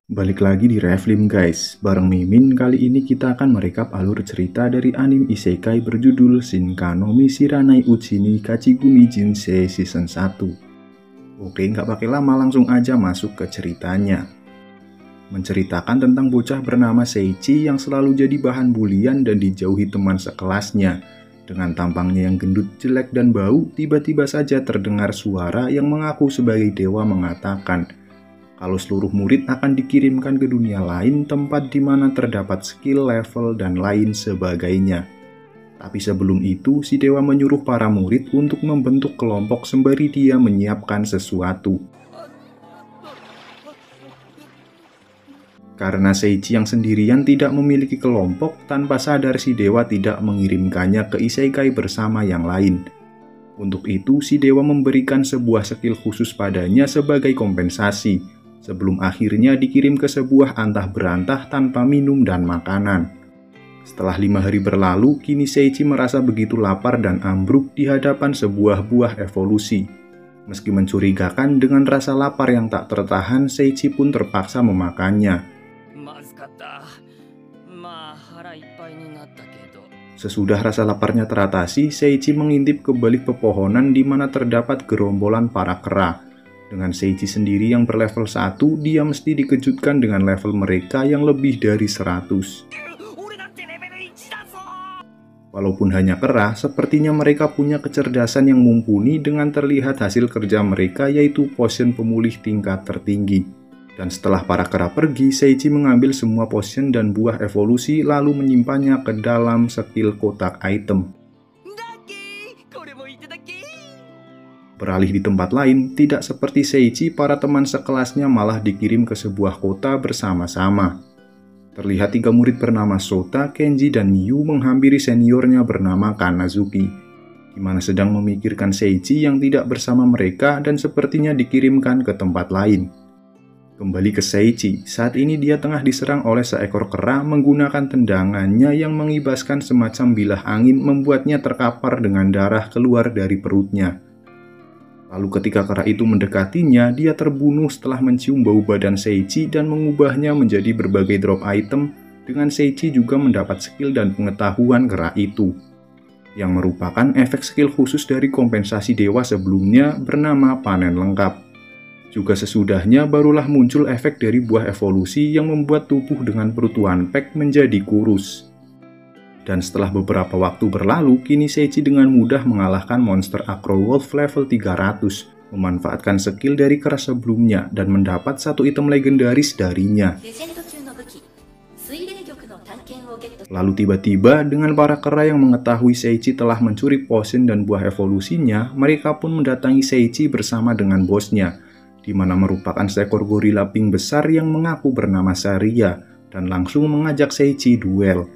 Balik lagi di Reflim guys, bareng Mimin. Kali ini kita akan merekap alur cerita dari anime isekai berjudul Shinka no Michiranai Uchi ni Kachigumi Jinsei Season 1. Oke, nggak pakai lama, langsung aja masuk ke ceritanya. Menceritakan tentang bocah bernama Seiichi yang selalu jadi bahan bulian dan dijauhi teman sekelasnya. Dengan tampangnya yang gendut, jelek, dan bau, tiba-tiba saja terdengar suara yang mengaku sebagai dewa mengatakan kalau seluruh murid akan dikirimkan ke dunia lain, tempat di mana terdapat skill, level, dan lain sebagainya. Tapi sebelum itu, si dewa menyuruh para murid untuk membentuk kelompok sembari dia menyiapkan sesuatu. Karena Seiichi yang sendirian tidak memiliki kelompok, tanpa sadar si dewa tidak mengirimkannya ke isekai bersama yang lain. Untuk itu, si dewa memberikan sebuah skill khusus padanya sebagai kompensasi, sebelum akhirnya dikirim ke sebuah antah berantah tanpa minum dan makanan. Setelah 5 hari berlalu, kini Seiichi merasa begitu lapar dan ambruk di hadapan sebuah buah evolusi. Meski mencurigakan, dengan rasa lapar yang tak tertahan, Seiichi pun terpaksa memakannya. Sesudah rasa laparnya teratasi, Seiichi mengintip ke balik pepohonan di mana terdapat gerombolan para kera. Dengan Seiichi sendiri yang berlevel 1, dia mesti dikejutkan dengan level mereka yang lebih dari 100. Walaupun hanya kera, sepertinya mereka punya kecerdasan yang mumpuni dengan terlihat hasil kerja mereka, yaitu potion pemulih tingkat tertinggi. Dan setelah para kera pergi, Seiichi mengambil semua potion dan buah evolusi lalu menyimpannya ke dalam skill kotak item. Beralih di tempat lain, tidak seperti Seiichi, para teman sekelasnya malah dikirim ke sebuah kota bersama-sama. Terlihat 3 murid bernama Sota, Kenji, dan Miyu menghampiri seniornya bernama Kanazuki, di mana sedang memikirkan Seiichi yang tidak bersama mereka dan sepertinya dikirimkan ke tempat lain. Kembali ke Seiichi, saat ini dia tengah diserang oleh seekor kera menggunakan tendangannya yang mengibaskan semacam bilah angin membuatnya terkapar dengan darah keluar dari perutnya. Lalu ketika kera itu mendekatinya, dia terbunuh setelah mencium bau badan Seiichi dan mengubahnya menjadi berbagai drop item, dengan Seiichi juga mendapat skill dan pengetahuan kera itu, yang merupakan efek skill khusus dari kompensasi dewa sebelumnya bernama panen lengkap. Juga sesudahnya barulah muncul efek dari buah evolusi yang membuat tubuh dengan perut One Pack menjadi kurus. Dan setelah beberapa waktu berlalu, kini Seiichi dengan mudah mengalahkan monster Acro Wolf level 300, memanfaatkan skill dari kera sebelumnya dan mendapat satu item legendaris darinya. Lalu tiba-tiba dengan para kera yang mengetahui Seiichi telah mencuri potion dan buah evolusinya, mereka pun mendatangi Seiichi bersama dengan bosnya, di mana merupakan seekor gorila pink besar yang mengaku bernama Saria, dan langsung mengajak Seiichi duel.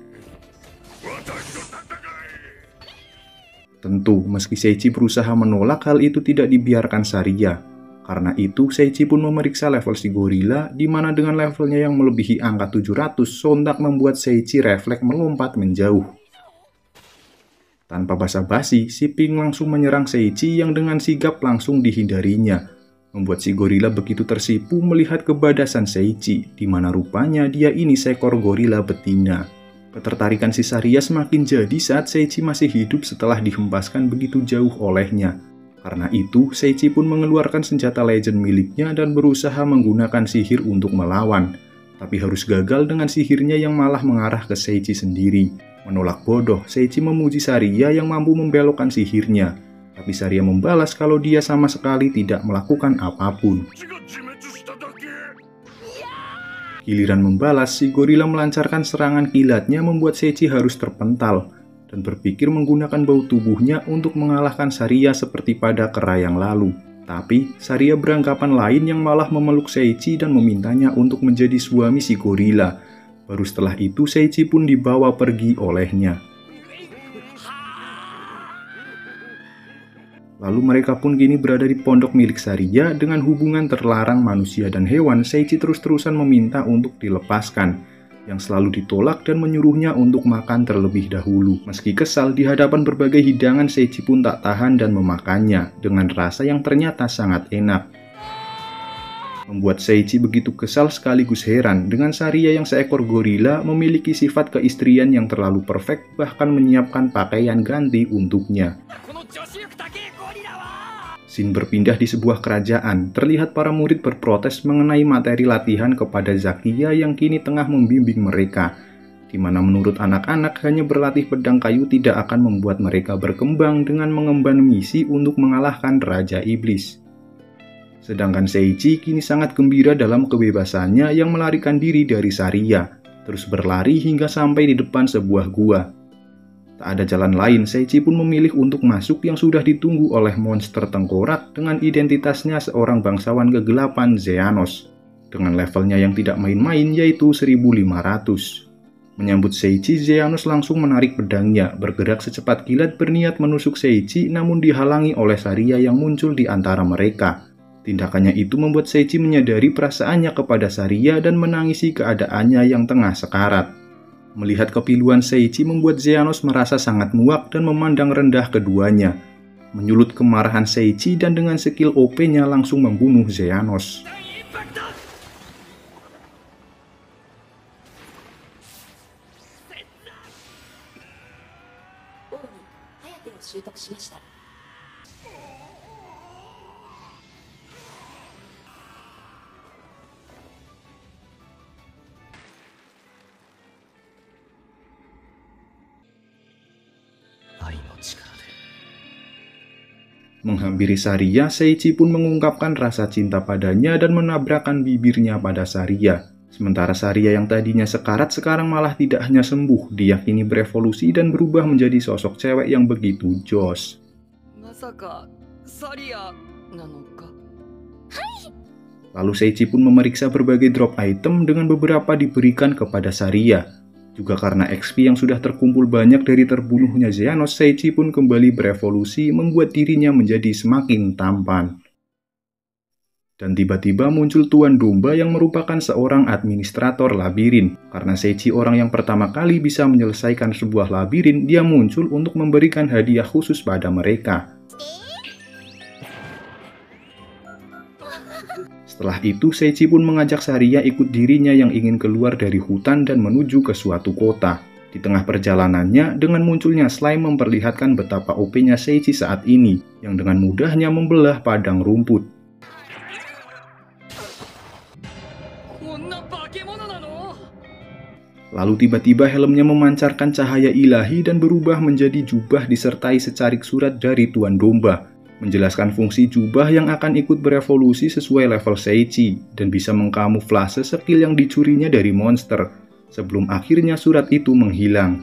Tentu, meski Seiichi berusaha menolak, hal itu tidak dibiarkan Saria. Karena itu, Seiichi pun memeriksa level si gorila, di mana dengan levelnya yang melebihi angka 700, sontak membuat Seiichi refleks melompat menjauh. Tanpa basa-basi, si pink langsung menyerang Seiichi yang dengan sigap langsung dihindarinya, membuat si gorila begitu tersipu melihat kebadasan Seiichi, di mana rupanya dia ini seekor gorila betina. Ketertarikan si Saria semakin jadi saat Seiichi masih hidup setelah dihempaskan begitu jauh olehnya. Karena itu, Seiichi pun mengeluarkan senjata legend miliknya dan berusaha menggunakan sihir untuk melawan. Tapi harus gagal dengan sihirnya yang malah mengarah ke Seiichi sendiri. Menolak bodoh, Seiichi memuji Saria yang mampu membelokkan sihirnya. Tapi Saria membalas kalau dia sama sekali tidak melakukan apapun. Giliran membalas, si gorila melancarkan serangan kilatnya membuat Seiichi harus terpental, dan berpikir menggunakan bau tubuhnya untuk mengalahkan Saria seperti pada kera yang lalu. Tapi, Saria beranggapan lain yang malah memeluk Seiichi dan memintanya untuk menjadi suami si gorila. Baru setelah itu, Seiichi pun dibawa pergi olehnya. Lalu mereka pun kini berada di pondok milik Saria dengan hubungan terlarang manusia dan hewan. Seiichi terus-terusan meminta untuk dilepaskan, yang selalu ditolak dan menyuruhnya untuk makan terlebih dahulu. Meski kesal di hadapan berbagai hidangan, Seiichi pun tak tahan dan memakannya dengan rasa yang ternyata sangat enak. Membuat Seiichi begitu kesal sekaligus heran dengan Sariya yang seekor gorila memiliki sifat keistrian yang terlalu perfect, bahkan menyiapkan pakaian ganti untuknya. Scene berpindah di sebuah kerajaan, terlihat para murid berprotes mengenai materi latihan kepada Zakiya yang kini tengah membimbing mereka, di mana menurut anak-anak hanya berlatih pedang kayu tidak akan membuat mereka berkembang dengan mengemban misi untuk mengalahkan Raja Iblis. Sedangkan Seiichi kini sangat gembira dalam kebebasannya yang melarikan diri dari Sariya, terus berlari hingga sampai di depan sebuah gua. Tak ada jalan lain, Seiichi pun memilih untuk masuk yang sudah ditunggu oleh monster tengkorak dengan identitasnya seorang bangsawan kegelapan Xehanort, dengan levelnya yang tidak main-main yaitu 1500. Menyambut Seiichi, Xehanort langsung menarik pedangnya, bergerak secepat kilat berniat menusuk Seiichi namun dihalangi oleh Sariya yang muncul di antara mereka. Tindakannya itu membuat Seiichi menyadari perasaannya kepada Sariya dan menangisi keadaannya yang tengah sekarat. Melihat kepiluan Seiichi membuat Xehanort merasa sangat muak dan memandang rendah keduanya. Menyulut kemarahan Seiichi dan dengan skill OP-nya langsung membunuh Xehanort. Menghampiri Sariya, Seiichi pun mengungkapkan rasa cinta padanya dan menabrakkan bibirnya pada Sariya. Sementara Sariya yang tadinya sekarat sekarang malah tidak hanya sembuh, diyakini berevolusi dan berubah menjadi sosok cewek yang begitu jos. Lalu Seiichi pun memeriksa berbagai drop item dengan beberapa diberikan kepada Sariya. Juga karena XP yang sudah terkumpul banyak dari terbunuhnya Xehanort, Seiichi pun kembali berevolusi membuat dirinya menjadi semakin tampan. Dan tiba-tiba muncul Tuan Domba yang merupakan seorang administrator labirin. Karena Seiichi orang yang pertama kali bisa menyelesaikan sebuah labirin, dia muncul untuk memberikan hadiah khusus pada mereka. Setelah itu, Seiichi pun mengajak Sariya ikut dirinya yang ingin keluar dari hutan dan menuju ke suatu kota. Di tengah perjalanannya, dengan munculnya slime memperlihatkan betapa OP-nya Seiichi saat ini, yang dengan mudahnya membelah padang rumput. Lalu tiba-tiba helmnya memancarkan cahaya ilahi dan berubah menjadi jubah disertai secarik surat dari Tuan Domba, menjelaskan fungsi jubah yang akan ikut berevolusi sesuai level Seiichi dan bisa mengkamuflase skill yang dicurinya dari monster, sebelum akhirnya surat itu menghilang.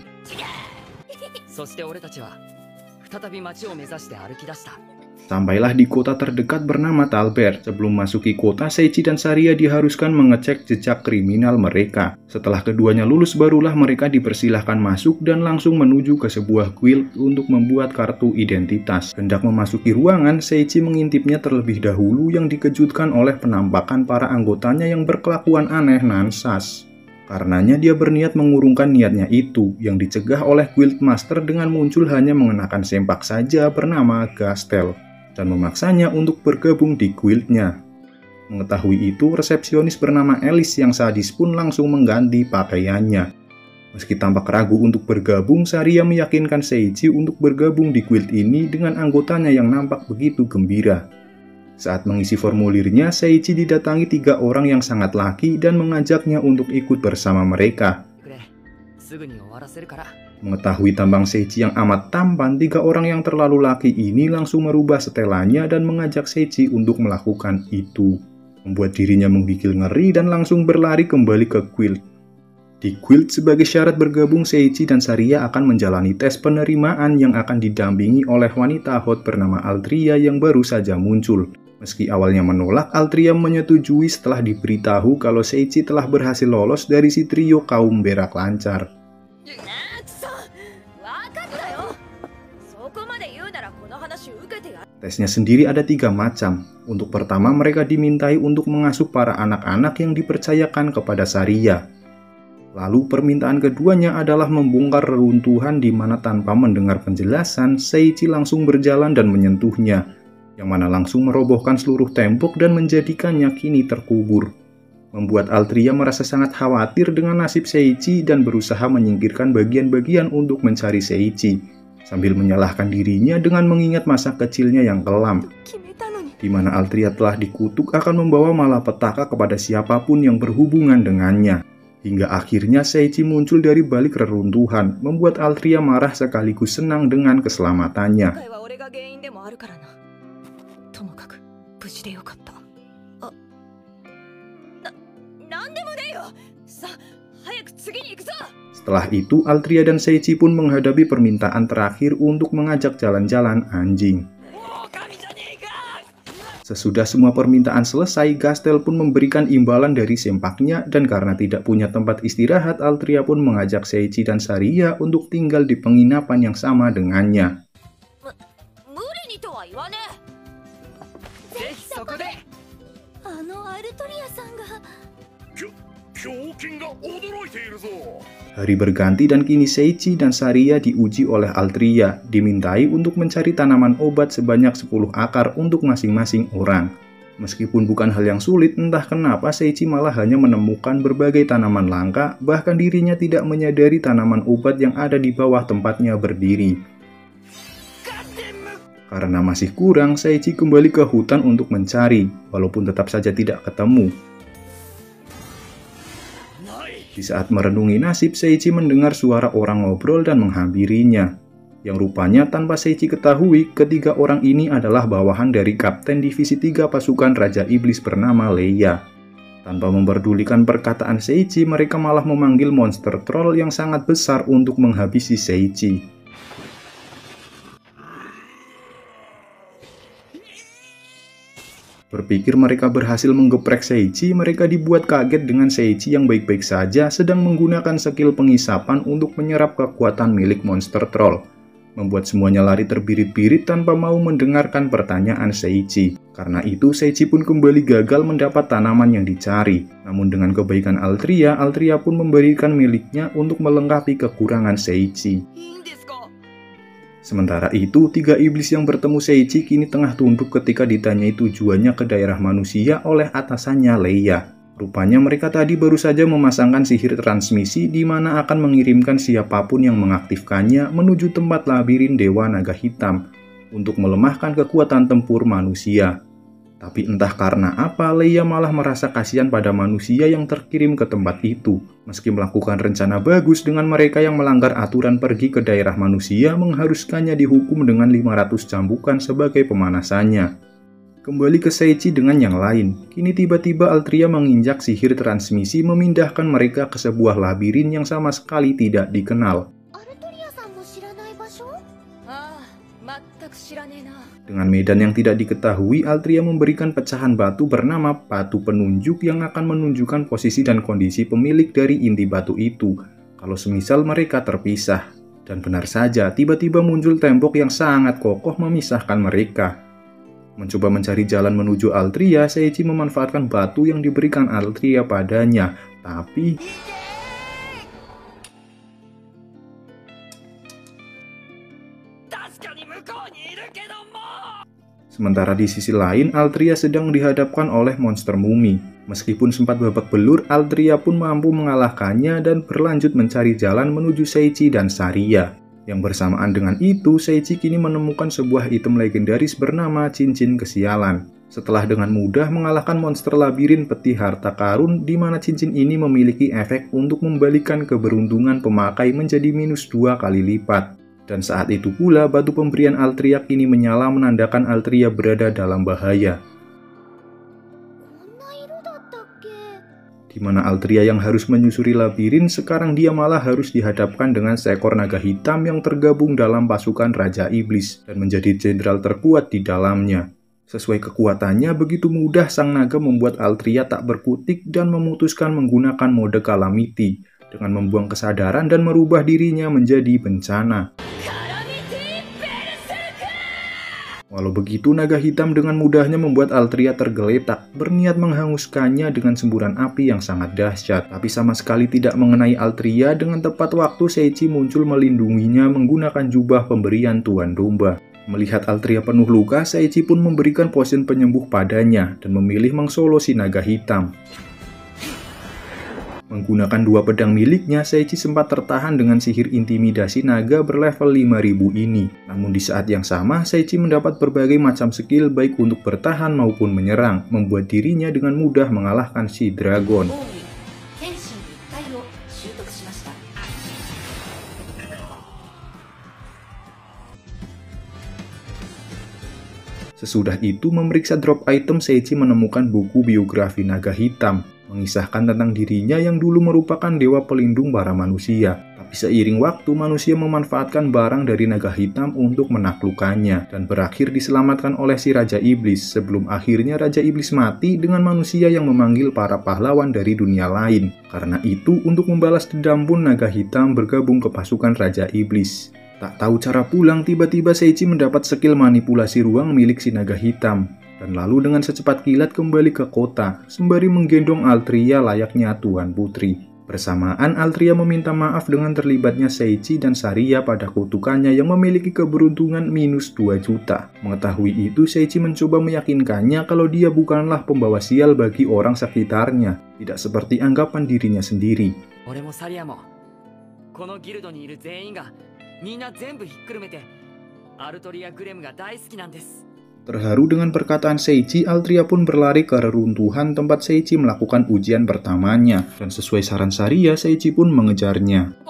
Sampailah di kota terdekat bernama Talbert. Sebelum masuki kota, Seiichi dan Sariya diharuskan mengecek jejak kriminal mereka. Setelah keduanya lulus, barulah mereka dipersilahkan masuk dan langsung menuju ke sebuah guild untuk membuat kartu identitas. Hendak memasuki ruangan, Seiichi mengintipnya terlebih dahulu yang dikejutkan oleh penampakan para anggotanya yang berkelakuan aneh nansas. Karenanya dia berniat mengurungkan niatnya itu, yang dicegah oleh guildmaster dengan muncul hanya mengenakan sempak saja bernama Gastel, dan memaksanya untuk bergabung di guildnya. Mengetahui itu, resepsionis bernama Alice yang sadis pun langsung mengganti pakaiannya. Meski tampak ragu untuk bergabung, Sariya meyakinkan Seiichi untuk bergabung di guild ini dengan anggotanya yang nampak begitu gembira. Saat mengisi formulirnya, Seiichi didatangi 3 orang yang sangat laki dan mengajaknya untuk ikut bersama mereka. Mengetahui tampang Seiichi yang amat tampan, 3 orang yang terlalu laki ini langsung merubah setelannya dan mengajak Seiichi untuk melakukan itu, membuat dirinya menggigil ngeri dan langsung berlari kembali ke guild. Di guild, sebagai syarat bergabung, Seiichi dan Sariya akan menjalani tes penerimaan yang akan didampingi oleh wanita hot bernama Altria yang baru saja muncul. Meski awalnya menolak, Altria menyetujui setelah diberitahu kalau Seiichi telah berhasil lolos dari si trio kaum berak lancar. Tesnya sendiri ada 3 macam. Untuk pertama, mereka dimintai untuk mengasuh para anak-anak yang dipercayakan kepada Sariya. Lalu permintaan keduanya adalah membongkar reruntuhan di mana tanpa mendengar penjelasan, Seiichi langsung berjalan dan menyentuhnya. yang mana langsung merobohkan seluruh tembok dan menjadikannya kini terkubur. Membuat Altria merasa sangat khawatir dengan nasib Seiichi dan berusaha menyingkirkan bagian-bagian untuk mencari Seiichi, sambil menyalahkan dirinya dengan mengingat masa kecilnya yang kelam, di mana Altria telah dikutuk akan membawa malapetaka kepada siapapun yang berhubungan dengannya. Hingga akhirnya Seiichi muncul dari balik reruntuhan, membuat Altria marah sekaligus senang dengan keselamatannya. Setelah itu, Altria dan Seiichi pun menghadapi permintaan terakhir untuk mengajak jalan-jalan anjing. Sesudah semua permintaan selesai, Gastel pun memberikan imbalan dari sempaknya, dan karena tidak punya tempat istirahat, Altria pun mengajak Seiichi dan Saria untuk tinggal di penginapan yang sama dengannya. Hari berganti dan kini Seiichi dan Saria diuji oleh Altria, dimintai untuk mencari tanaman obat sebanyak 10 akar untuk masing-masing orang. Meskipun bukan hal yang sulit, entah kenapa Seiichi malah hanya menemukan berbagai tanaman langka, bahkan dirinya tidak menyadari tanaman obat yang ada di bawah tempatnya berdiri. Karena masih kurang, Seiichi kembali ke hutan untuk mencari, walaupun tetap saja tidak ketemu. Di saat merenungi nasib, Seiichi mendengar suara orang ngobrol dan menghampirinya. Yang rupanya tanpa Seiichi ketahui, ketiga orang ini adalah bawahan dari Kapten Divisi 3 pasukan Raja Iblis bernama Leia. Tanpa memperdulikan perkataan Seiichi, mereka malah memanggil monster troll yang sangat besar untuk menghabisi Seiichi. Berpikir mereka berhasil menggeprek Seiichi, mereka dibuat kaget dengan Seiichi yang baik-baik saja sedang menggunakan skill pengisapan untuk menyerap kekuatan milik monster troll. Membuat semuanya lari terbirit-birit tanpa mau mendengarkan pertanyaan Seiichi. Karena itu Seiichi pun kembali gagal mendapat tanaman yang dicari. Namun dengan kebaikan Altria, Altria pun memberikan miliknya untuk melengkapi kekurangan Seiichi. Sementara itu, tiga iblis yang bertemu Seiichi kini tengah tunduk ketika ditanyai tujuannya ke daerah manusia oleh atasannya Leia. Rupanya mereka tadi baru saja memasangkan sihir transmisi di mana akan mengirimkan siapapun yang mengaktifkannya menuju tempat labirin Dewa Naga Hitam untuk melemahkan kekuatan tempur manusia. Tapi entah karena apa, Leia malah merasa kasihan pada manusia yang terkirim ke tempat itu. Meski melakukan rencana bagus dengan mereka yang melanggar aturan pergi ke daerah manusia mengharuskannya dihukum dengan 500 cambukan sebagai pemanasannya. Kembali ke Seiichi dengan yang lain, kini tiba-tiba Altria menginjak sihir transmisi memindahkan mereka ke sebuah labirin yang sama sekali tidak dikenal. Dengan medan yang tidak diketahui, Altria memberikan pecahan batu bernama batu penunjuk yang akan menunjukkan posisi dan kondisi pemilik dari inti batu itu, kalau semisal mereka terpisah. Dan benar saja, tiba-tiba muncul tembok yang sangat kokoh memisahkan mereka. Mencoba mencari jalan menuju Altria, Seiichi memanfaatkan batu yang diberikan Altria padanya, tapi... Sementara di sisi lain, Altria sedang dihadapkan oleh monster mumi. Meskipun sempat babak belur, Altria pun mampu mengalahkannya dan berlanjut mencari jalan menuju Seiichi dan Saria. Yang bersamaan dengan itu, Seiichi kini menemukan sebuah item legendaris bernama Cincin Kesialan. Setelah dengan mudah mengalahkan monster labirin peti harta karun, di mana cincin ini memiliki efek untuk membalikan keberuntungan pemakai menjadi -2 kali lipat. Dan saat itu pula batu pemberian Altria kini menyala menandakan Altria berada dalam bahaya. Di mana Altria yang harus menyusuri labirin, sekarang dia malah harus dihadapkan dengan seekor naga hitam yang tergabung dalam pasukan Raja Iblis dan menjadi jenderal terkuat di dalamnya. Sesuai kekuatannya, begitu mudah sang naga membuat Altria tak berkutik dan memutuskan menggunakan mode Calamity dengan membuang kesadaran dan merubah dirinya menjadi bencana. Walau begitu, naga hitam dengan mudahnya membuat Altria tergeletak, berniat menghanguskannya dengan semburan api yang sangat dahsyat. Tapi sama sekali tidak mengenai Altria, dengan tepat waktu Seiichi muncul melindunginya menggunakan jubah pemberian Tuan Domba. Melihat Altria penuh luka, Seiichi pun memberikan potion penyembuh padanya dan memilih mengsolo si naga hitam. Menggunakan dua pedang miliknya, Seiichi sempat tertahan dengan sihir intimidasi naga berlevel 5000 ini. Namun di saat yang sama, Seiichi mendapat berbagai macam skill baik untuk bertahan maupun menyerang, membuat dirinya dengan mudah mengalahkan si dragon. Sesudah itu memeriksa drop item, Seiichi menemukan buku biografi naga hitam, mengisahkan tentang dirinya yang dulu merupakan dewa pelindung para manusia. Tapi seiring waktu, manusia memanfaatkan barang dari naga hitam untuk menaklukkannya, dan berakhir diselamatkan oleh si Raja Iblis, sebelum akhirnya Raja Iblis mati dengan manusia yang memanggil para pahlawan dari dunia lain. Karena itu, untuk membalas dendam pun naga hitam bergabung ke pasukan Raja Iblis. Tak tahu cara pulang, tiba-tiba Seiichi mendapat skill manipulasi ruang milik si naga hitam, dan lalu dengan secepat kilat kembali ke kota, sembari menggendong Altria layaknya tuan putri. Bersamaan, Altria meminta maaf dengan terlibatnya Seiichi dan Saria pada kutukannya yang memiliki keberuntungan minus 2 juta. Mengetahui itu, Seiichi mencoba meyakinkannya kalau dia bukanlah pembawa sial bagi orang sekitarnya, tidak seperti anggapan dirinya sendiri. Terharu dengan perkataan Seiichi, Altria pun berlari ke reruntuhan tempat Seiichi melakukan ujian pertamanya, dan sesuai saran Saria, Seiichi pun mengejarnya.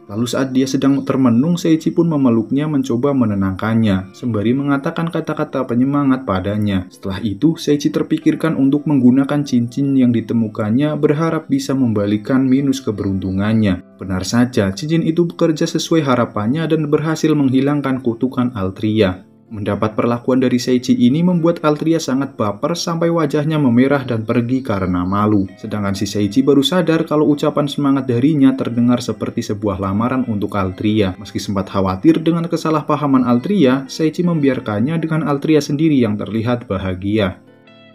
Lalu saat dia sedang termenung, Seiichi pun memeluknya mencoba menenangkannya, sembari mengatakan kata-kata penyemangat padanya. Setelah itu, Seiichi terpikirkan untuk menggunakan cincin yang ditemukannya, berharap bisa membalikan minus keberuntungannya. Benar saja, cincin itu bekerja sesuai harapannya dan berhasil menghilangkan kutukan Altria. Mendapat perlakuan dari Seiichi ini membuat Altria sangat baper sampai wajahnya memerah dan pergi karena malu. Sedangkan si Seiichi baru sadar kalau ucapan semangat darinya terdengar seperti sebuah lamaran untuk Altria. Meski sempat khawatir dengan kesalahpahaman Altria, Seiichi membiarkannya dengan Altria sendiri yang terlihat bahagia.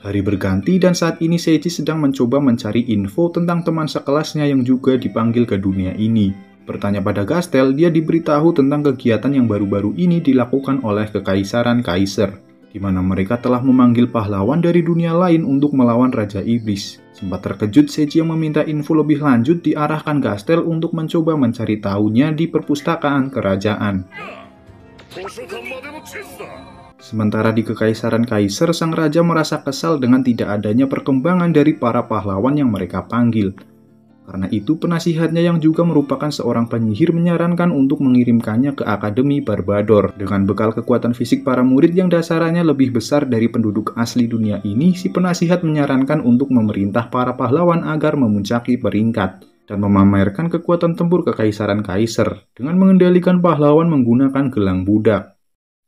Hari berganti dan saat ini Seiichi sedang mencoba mencari info tentang teman sekelasnya yang juga dipanggil ke dunia ini. Bertanya pada Gastel, dia diberitahu tentang kegiatan yang baru-baru ini dilakukan oleh Kekaisaran Kaiser, di mana mereka telah memanggil pahlawan dari dunia lain untuk melawan Raja Iblis. Sempat terkejut, Seiichi yang meminta info lebih lanjut diarahkan Gastel untuk mencoba mencari tahunya di perpustakaan kerajaan. Sementara di Kekaisaran Kaiser, sang raja merasa kesal dengan tidak adanya perkembangan dari para pahlawan yang mereka panggil. Karena itu, penasihatnya yang juga merupakan seorang penyihir menyarankan untuk mengirimkannya ke Akademi Barbador. Dengan bekal kekuatan fisik para murid yang dasarnya lebih besar dari penduduk asli dunia ini, si penasihat menyarankan untuk memerintah para pahlawan agar memuncaki peringkat dan memamerkan kekuatan tempur Kekaisaran Kaiser dengan mengendalikan pahlawan menggunakan gelang budak.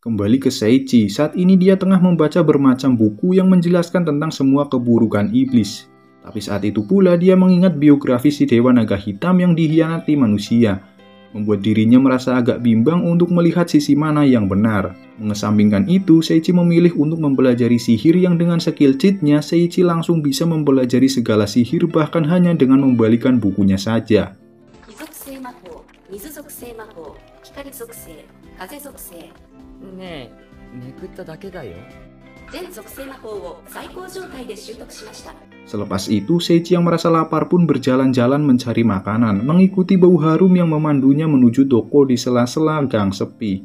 Kembali ke Seiichi, saat ini dia tengah membaca bermacam buku yang menjelaskan tentang semua keburukan iblis. Tapi saat itu pula dia mengingat biografi si Dewa Naga Hitam yang dikhianati manusia, membuat dirinya merasa agak bimbang untuk melihat sisi mana yang benar. Mengesampingkan itu, Seiichi memilih untuk mempelajari sihir yang dengan skill cheat-nya, Seiichi langsung bisa mempelajari segala sihir bahkan hanya dengan membalikan bukunya saja. Selepas itu, Seiichi yang merasa lapar pun berjalan-jalan mencari makanan, mengikuti bau harum yang memandunya menuju toko di sela-sela gang sepi.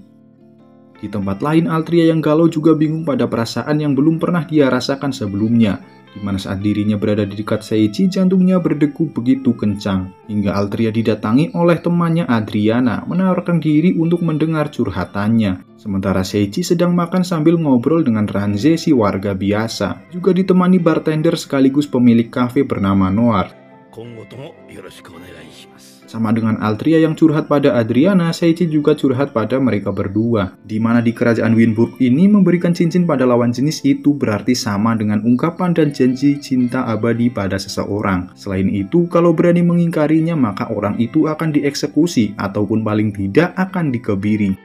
Di tempat lain, Altria yang galau juga bingung pada perasaan yang belum pernah dia rasakan sebelumnya, di mana saat dirinya berada di dekat Seiichi, jantungnya berdegup begitu kencang, hingga Altria didatangi oleh temannya Adriana, menawarkan diri untuk mendengar curhatannya. Sementara Seiichi sedang makan sambil ngobrol dengan Ranze, si warga biasa, juga ditemani bartender sekaligus pemilik kafe bernama Noir. Sama dengan Altria yang curhat pada Adriana, Seiichi juga curhat pada mereka berdua, di mana di kerajaan Winburg ini memberikan cincin pada lawan jenis itu berarti sama dengan ungkapan dan janji cinta abadi pada seseorang. Selain itu, kalau berani mengingkarinya maka orang itu akan dieksekusi ataupun paling tidak akan dikebiri.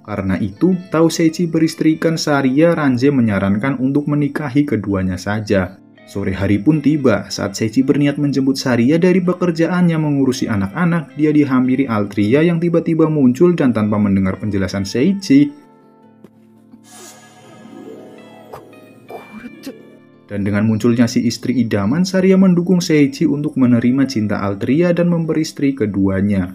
Karena itu, tahu Seiichi beristrikan Saria, Ranze menyarankan untuk menikahi keduanya saja. Sore hari pun tiba saat Seichi berniat menjemput Saria dari pekerjaannya mengurusi anak-anak. Dia dihampiri Altria yang tiba-tiba muncul dan tanpa mendengar penjelasan Seichi. Dan dengan munculnya si istri idaman, Saria mendukung Seichi untuk menerima cinta Altria dan memberi istri keduanya.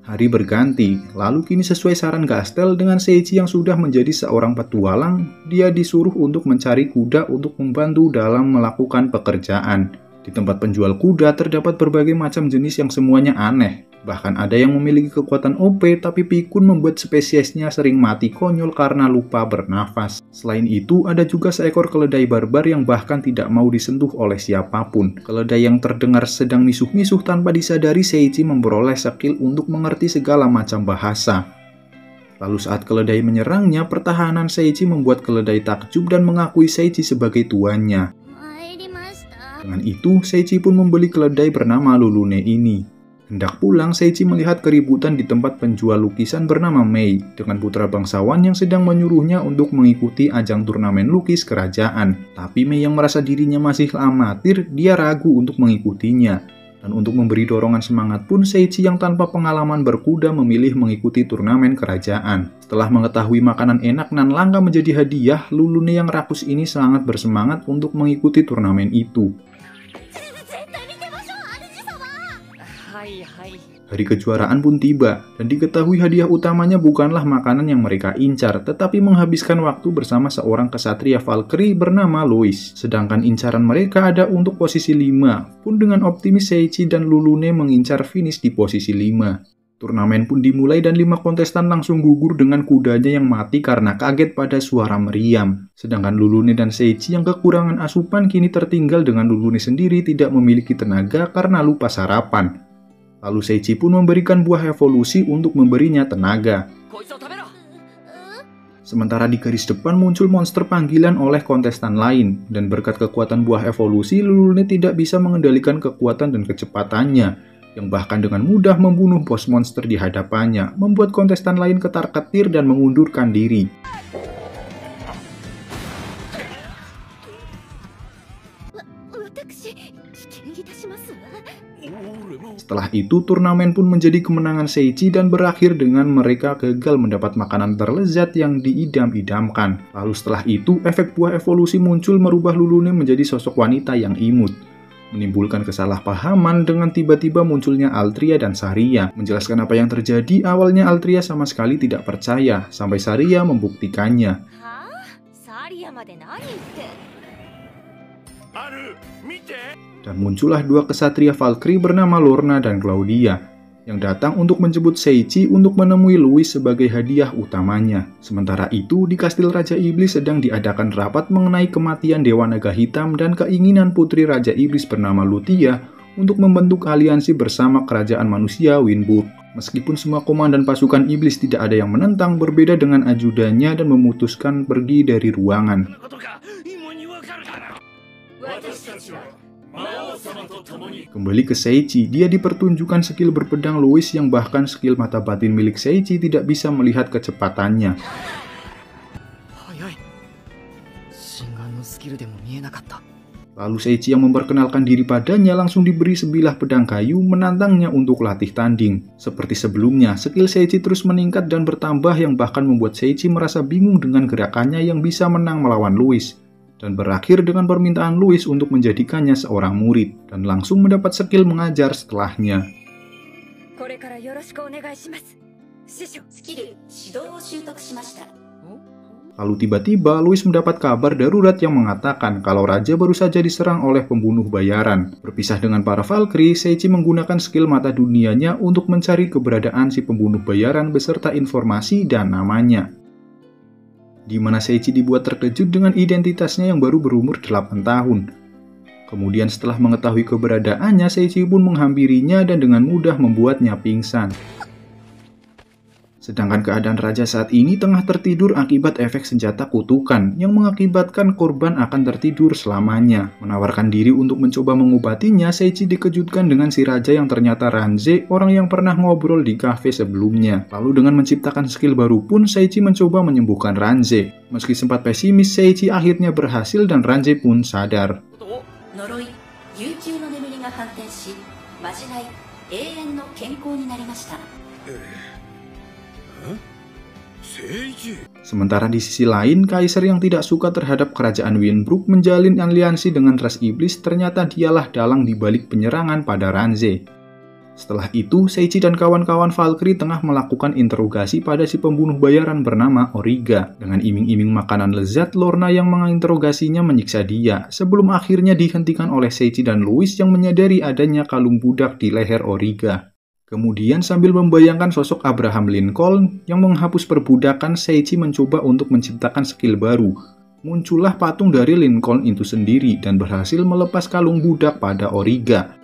Hari berganti, lalu kini sesuai saran Gastel dengan Seichi yang sudah menjadi seorang petualang, dia disuruh untuk mencari kuda untuk membantu dalam melakukan pekerjaan. Di tempat penjual kuda terdapat berbagai macam jenis yang semuanya aneh. Bahkan ada yang memiliki kekuatan OP, tapi pikun membuat spesiesnya sering mati konyol karena lupa bernafas. Selain itu, ada juga seekor keledai barbar yang bahkan tidak mau disentuh oleh siapapun. Keledai yang terdengar sedang misuh-misuh tanpa disadari Seichi memperoleh skill untuk mengerti segala macam bahasa. Lalu saat keledai menyerangnya, pertahanan Seichi membuat keledai takjub dan mengakui Seichi sebagai tuannya. Dengan itu, Seichi pun membeli keledai bernama Lulune ini. Hendak pulang, Seichi melihat keributan di tempat penjual lukisan bernama Mei dengan putra bangsawan yang sedang menyuruhnya untuk mengikuti ajang turnamen lukis kerajaan. Tapi Mei yang merasa dirinya masih amatir, dia ragu untuk mengikutinya. Dan untuk memberi dorongan semangat pun, Seichi yang tanpa pengalaman berkuda memilih mengikuti turnamen kerajaan. Setelah mengetahui makanan enak dan langka menjadi hadiah, Lulune yang rakus ini sangat bersemangat untuk mengikuti turnamen itu. Hari kejuaraan pun tiba, dan diketahui hadiah utamanya bukanlah makanan yang mereka incar, tetapi menghabiskan waktu bersama seorang kesatria Valkyrie bernama Louis. Sedangkan incaran mereka ada untuk posisi 5, pun dengan optimis Seichi dan Lulune mengincar finish di posisi 5. Turnamen pun dimulai dan 5 kontestan langsung gugur dengan kudanya yang mati karena kaget pada suara meriam. Sedangkan Lulune dan Seichi yang kekurangan asupan kini tertinggal dengan Lulune sendiri tidak memiliki tenaga karena lupa sarapan. Lalu Seichi pun memberikan buah evolusi untuk memberinya tenaga. Sementara di garis depan muncul monster panggilan oleh kontestan lain, dan berkat kekuatan buah evolusi, Lulune tidak bisa mengendalikan kekuatan dan kecepatannya, yang bahkan dengan mudah membunuh bos monster di hadapannya, membuat kontestan lain ketar-ketir dan mengundurkan diri. Setelah itu, turnamen pun menjadi kemenangan Seichi dan berakhir dengan mereka gagal mendapat makanan terlezat yang diidam-idamkan. Lalu setelah itu, efek buah evolusi muncul merubah Lulune menjadi sosok wanita yang imut, menimbulkan kesalahpahaman dengan tiba-tiba munculnya Altria dan Saria. Menjelaskan apa yang terjadi, awalnya Altria sama sekali tidak percaya, sampai Saria membuktikannya. Dan muncullah 2 kesatria Valkyrie bernama Lorna dan Claudia, yang datang untuk menjemput Seichi untuk menemui Louis sebagai hadiah utamanya. Sementara itu, di Kastil Raja Iblis sedang diadakan rapat mengenai kematian Dewa Naga Hitam dan keinginan putri Raja Iblis bernama Lutia untuk membentuk aliansi bersama kerajaan manusia Winburg. Meskipun semua komandan pasukan iblis tidak ada yang menentang, berbeda dengan ajudannya dan memutuskan pergi dari ruangan. Kembali ke Seichi, dia dipertunjukkan skill berpedang Louis yang bahkan skill mata batin milik Seichi tidak bisa melihat kecepatannya. Lalu Seichi yang memperkenalkan diri padanya langsung diberi sebilah pedang kayu menantangnya untuk latih tanding. Seperti sebelumnya, skill Seichi terus meningkat dan bertambah yang bahkan membuat Seichi merasa bingung dengan gerakannya yang bisa menang melawan Louis. Dan berakhir dengan permintaan Louis untuk menjadikannya seorang murid, dan langsung mendapat skill mengajar setelahnya. Lalu tiba-tiba Louis mendapat kabar darurat yang mengatakan kalau raja baru saja diserang oleh pembunuh bayaran. Berpisah dengan para Valkyrie, Seichi menggunakan skill mata dunianya untuk mencari keberadaan si pembunuh bayaran beserta informasi dan namanya. Di mana Seichi dibuat terkejut dengan identitasnya yang baru berumur 8 tahun. Kemudian setelah mengetahui keberadaannya, Seichi pun menghampirinya dan dengan mudah membuatnya pingsan. Sedangkan keadaan raja saat ini tengah tertidur akibat efek senjata kutukan yang mengakibatkan korban akan tertidur selamanya. Menawarkan diri untuk mencoba mengobatinya, Seichi dikejutkan dengan si raja yang ternyata Ranze, orang yang pernah ngobrol di kafe sebelumnya. Lalu dengan menciptakan skill baru pun, Seichi mencoba menyembuhkan Ranze. Meski sempat pesimis, Seichi akhirnya berhasil dan Ranze pun sadar. Sementara di sisi lain, Kaiser yang tidak suka terhadap kerajaan Winbrook menjalin aliansi dengan ras iblis, ternyata dialah dalang dibalik penyerangan pada Ranze. Setelah itu, Seichi dan kawan-kawan Valkyrie tengah melakukan interogasi pada si pembunuh bayaran bernama Origa. Dengan iming-iming makanan lezat, Lorna yang menginterogasinya menyiksa dia, sebelum akhirnya dihentikan oleh Seichi dan Louis yang menyadari adanya kalung budak di leher Origa. Kemudian sambil membayangkan sosok Abraham Lincoln yang menghapus perbudakan, Seichi mencoba untuk menciptakan skill baru. Muncullah patung dari Lincoln itu sendiri dan berhasil melepas kalung budak pada Origa.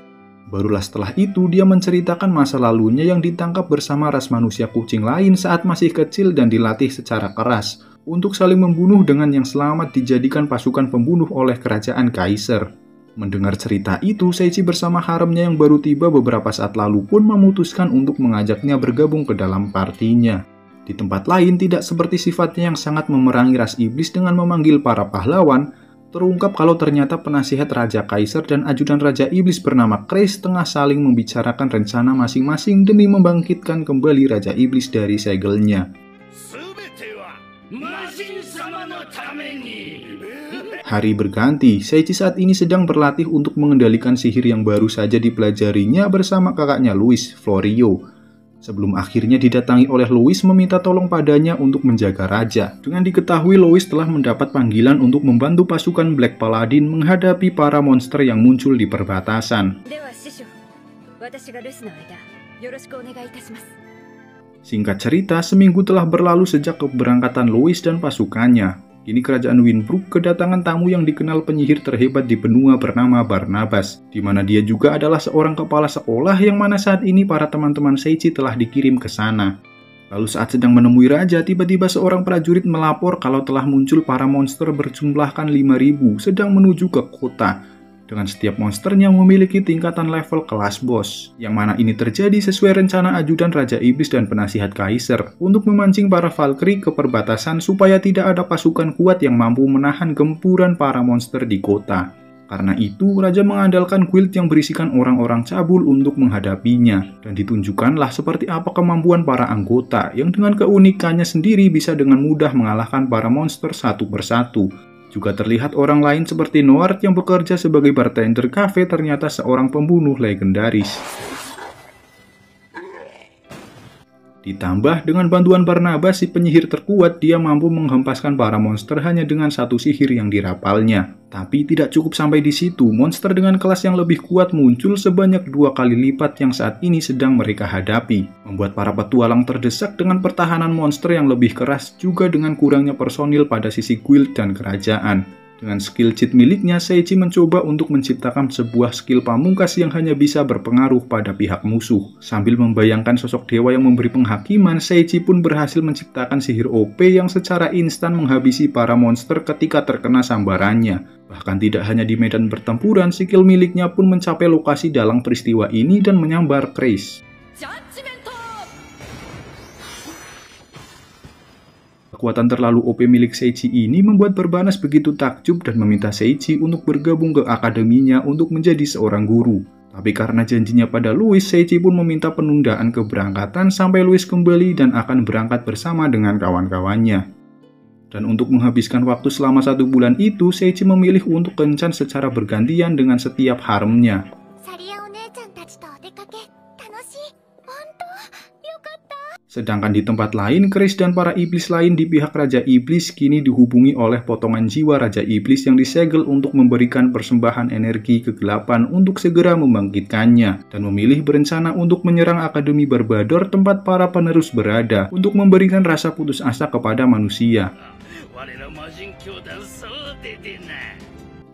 Barulah setelah itu dia menceritakan masa lalunya yang ditangkap bersama ras manusia kucing lain saat masih kecil dan dilatih secara keras untuk saling membunuh dengan yang selamat dijadikan pasukan pembunuh oleh kerajaan Kaiser. Mendengar cerita itu, Seichi bersama haremnya yang baru tiba beberapa saat lalu pun memutuskan untuk mengajaknya bergabung ke dalam partinya. Di tempat lain, tidak seperti sifatnya yang sangat memerangi ras iblis dengan memanggil para pahlawan, terungkap kalau ternyata penasihat Raja Kaiser dan ajudan Raja Iblis bernama Chris tengah saling membicarakan rencana masing-masing demi membangkitkan kembali Raja Iblis dari segelnya. Hari berganti, Seichi saat ini sedang berlatih untuk mengendalikan sihir yang baru saja dipelajarinya bersama kakaknya Louis, Florio. Sebelum akhirnya didatangi oleh Louis meminta tolong padanya untuk menjaga raja. Dengan diketahui Louis telah mendapat panggilan untuk membantu pasukan Black Paladin menghadapi para monster yang muncul di perbatasan. Singkat cerita, seminggu telah berlalu sejak keberangkatan Louis dan pasukannya. Kini kerajaan Winbrook kedatangan tamu yang dikenal penyihir terhebat di benua bernama Barnabas, di mana dia juga adalah seorang kepala sekolah yang mana saat ini para teman-teman Seichi telah dikirim ke sana. Lalu saat sedang menemui raja, tiba-tiba seorang prajurit melapor kalau telah muncul para monster berjumlahkan 5.000 sedang menuju ke kota. Dengan setiap monsternya memiliki tingkatan level kelas bos, yang mana ini terjadi sesuai rencana ajudan Raja Iblis dan penasihat Kaiser untuk memancing para Valkyrie ke perbatasan supaya tidak ada pasukan kuat yang mampu menahan gempuran para monster di kota. Karena itu, Raja mengandalkan guild yang berisikan orang-orang cabul untuk menghadapinya, dan ditunjukkanlah seperti apa kemampuan para anggota yang dengan keunikannya sendiri bisa dengan mudah mengalahkan para monster satu persatu. Juga terlihat orang lain seperti Noard yang bekerja sebagai bartender kafe ternyata seorang pembunuh legendaris. Ditambah dengan bantuan Barnabas, si penyihir terkuat, dia mampu menghempaskan para monster hanya dengan satu sihir yang dirapalnya. Tapi tidak cukup sampai di situ, monster dengan kelas yang lebih kuat muncul sebanyak 2 kali lipat yang saat ini sedang mereka hadapi. Membuat para petualang terdesak dengan pertahanan monster yang lebih keras juga dengan kurangnya personil pada sisi guild dan kerajaan. Dengan skill cheat miliknya, Seichi mencoba untuk menciptakan sebuah skill pamungkas yang hanya bisa berpengaruh pada pihak musuh. Sambil membayangkan sosok dewa yang memberi penghakiman, Seichi pun berhasil menciptakan sihir OP yang secara instan menghabisi para monster ketika terkena sambarannya. Bahkan tidak hanya di medan pertempuran, skill miliknya pun mencapai lokasi dalam peristiwa ini dan menyambar Chris. Kekuatan terlalu OP milik Seichi ini membuat Barnabas begitu takjub dan meminta Seichi untuk bergabung ke akademinya untuk menjadi seorang guru. Tapi karena janjinya pada Louis, Seichi pun meminta penundaan keberangkatan sampai Louis kembali dan akan berangkat bersama dengan kawan-kawannya. Dan untuk menghabiskan waktu selama 1 bulan itu, Seichi memilih untuk kencan secara bergantian dengan setiap haremnya. Sedangkan di tempat lain, Chris dan para iblis lain di pihak Raja Iblis kini dihubungi oleh potongan jiwa Raja Iblis yang disegel untuk memberikan persembahan energi kegelapan untuk segera membangkitkannya, dan memilih berencana untuk menyerang Akademi Barbador tempat para penerus berada untuk memberikan rasa putus asa kepada manusia.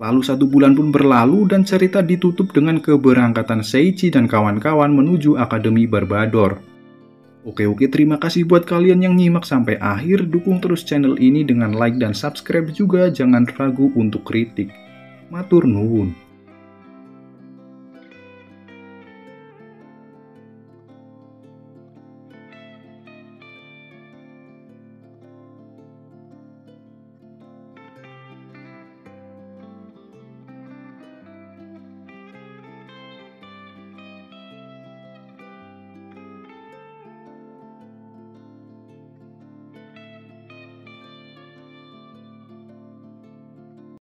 Lalu 1 bulan pun berlalu dan cerita ditutup dengan keberangkatan Seichi dan kawan-kawan menuju Akademi Barbador. Oke, terima kasih buat kalian yang nyimak sampai akhir. Dukung terus channel ini dengan like dan subscribe juga. Jangan ragu untuk kritik. Matur nuwun.